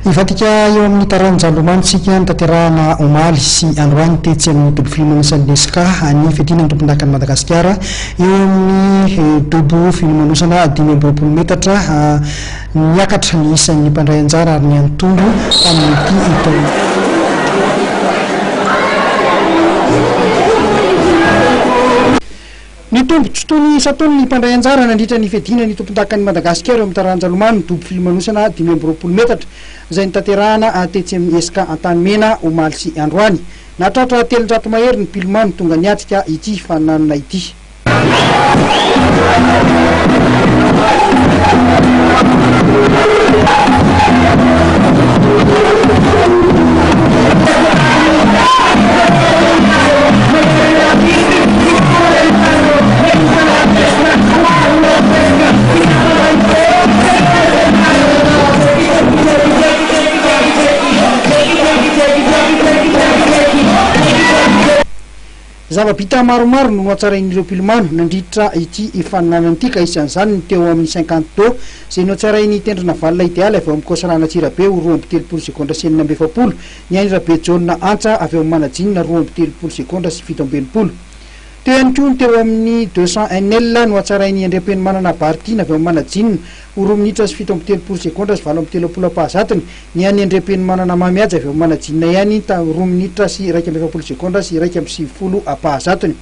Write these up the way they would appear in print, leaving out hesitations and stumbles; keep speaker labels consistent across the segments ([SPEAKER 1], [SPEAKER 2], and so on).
[SPEAKER 1] Ifatika eo amin'ny taranjandromantsika tanterahana omaly sy androany tetsy amin'ny dobo filomanosan'ny SK ny fiadina ny tompondakan'i Madagasikara eo amin'ny dobo filomanosana 5 metatra niakatra ny isan'ny mpandray anjara ary ny antombo amin'ity ny tombotry tony satony ny mpandray anjara nandritra ny fiadina ny tompondakan'i Madagasikara eo amin'ny taranjalomano dobo filomanosana 5 metatra izay nitanterahana tetsy amin'ny SK Antanimena omaly sy androany natratra 300 mahery ny pilomano tonga niatrika ity fananana ity. Zava-bita maromaro no noatsarain'ireo pilomano nandritra ity fananana ity ka isan'izany ny teo amin'ny 50 do izay noatsarainy tendrona valina idealy avy eo amin'ny Kosarana Tsirabe 2:30 sekondra sy 9:20, ny Andrabe Jaune Antsa avy eo amin'ny Manajinina 2:30 sekondra sy 7:20. Teo ihany koa teo amin'ny 200 NL noatsarainy Andrem-peny Manana Baritina avy eo amin'ny Manajinina 2 minitra sy 7:30 sekondra sy 7:30 pahazatony, ny any Andrem-peny Manana Mamiaja avy eo amin'ny Manajinina ihany 2 minitra sy 1:20 sekondra sy 1:70 pahazatony.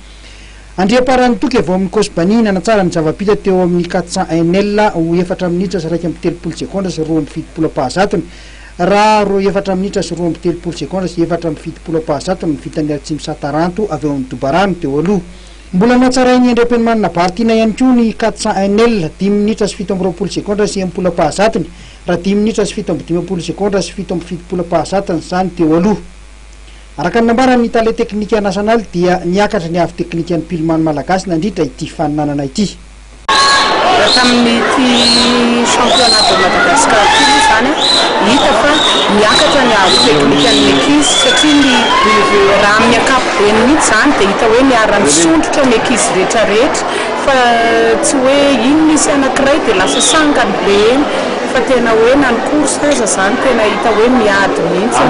[SPEAKER 1] Andriamparan'ny Toky avy eo amin'ny Kosbani nanatsara ny zava-bita teo amin'ny 400 NL ho 4 minitra sy 1:30 sekondra sy 2:70 pahazatony. Raha 4 minitra sy 2:30 sekondra sy 4:70 pahazatony ny vitan'ny Atsimo Sataranto avy eo amin'ny Dobarano teo aloha. Mbola noatsarainy Andrem-peny Manana Baritina ihany koa ny 400 NL 10 minitra sy 7:20 sekondra sy 90 pahazatony, raha 10 minitra sy 7:20 sekondra sy 7:70 pahazatony izany teo aloha. Araka ny nambaran'ny Tale Teknika Nasionaly dia niakatra ny avy teknika ny pilomano malagasy nandritra ity fananana ity.
[SPEAKER 2] Tamin'ity championnat de Madagascar ity zany hita fa niakatra ny avy teknika ny ekizy satria raha amin'ny ankapobeny mihitsy zany dia hita hoe niara-ny sondrotra ny ekizy rehetrarehetra fa tsy hoe ino misy anankiray dia lasa sangany be eny fa tena hoe na ny course aza zany tena hita hoe miady mihitsy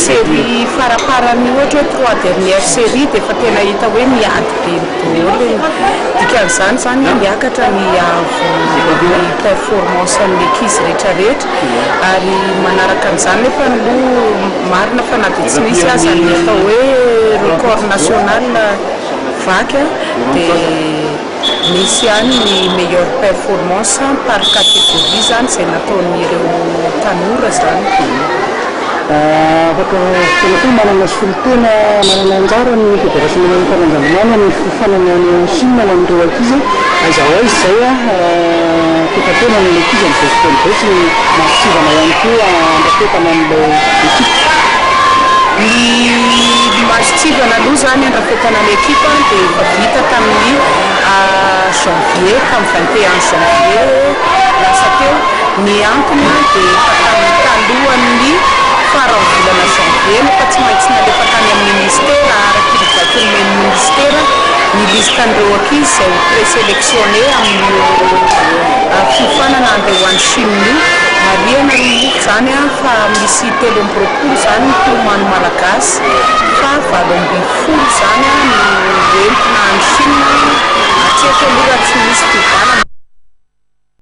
[SPEAKER 2] série faraparany ohatra hoe 3 dernière série dia fa tena hita hoe miady be boly dikan'izany zany niakatra ny avy performance amin'ny ekizy rehetrarehetra ary manaraka an'izany nefa no marina fa na dia tsy misy aza ny atao hoe record national vaky dia misy ihany ny meilleure performance par catégorie zany izay nataon'ireo tanora zany.
[SPEAKER 1] Afaka tena koa manana solotena manana anjara ny fédération ny taranjandromanana ny fifananany Chine amin'ireo ankizy aiza ho aiza izay toetatena ny ankizy amin'izay fotoana izay sy masivana ihany koa andrafetana amin'ilay ekipa.
[SPEAKER 2] Ny masivana aloha zany andrafetana ny ekipa dia efa vita tamin'ny janvier, tamin'ny 21 janvier lasa teo. Ny antony dia efa tamin'ny talohan'ny farany volana janvier nefa tsy maintsy nalefa tany amin'ny ministera araky ny vakin'ny ministera ny listan'ireo ankizy izay présélectionné amin'ny fifanana andeha ho an'ny Chine mariana zany fa misy 3 zany ny pilomano malagasy fa 20 zany ny entina any Chine atreto aloha tsy misy fivanana.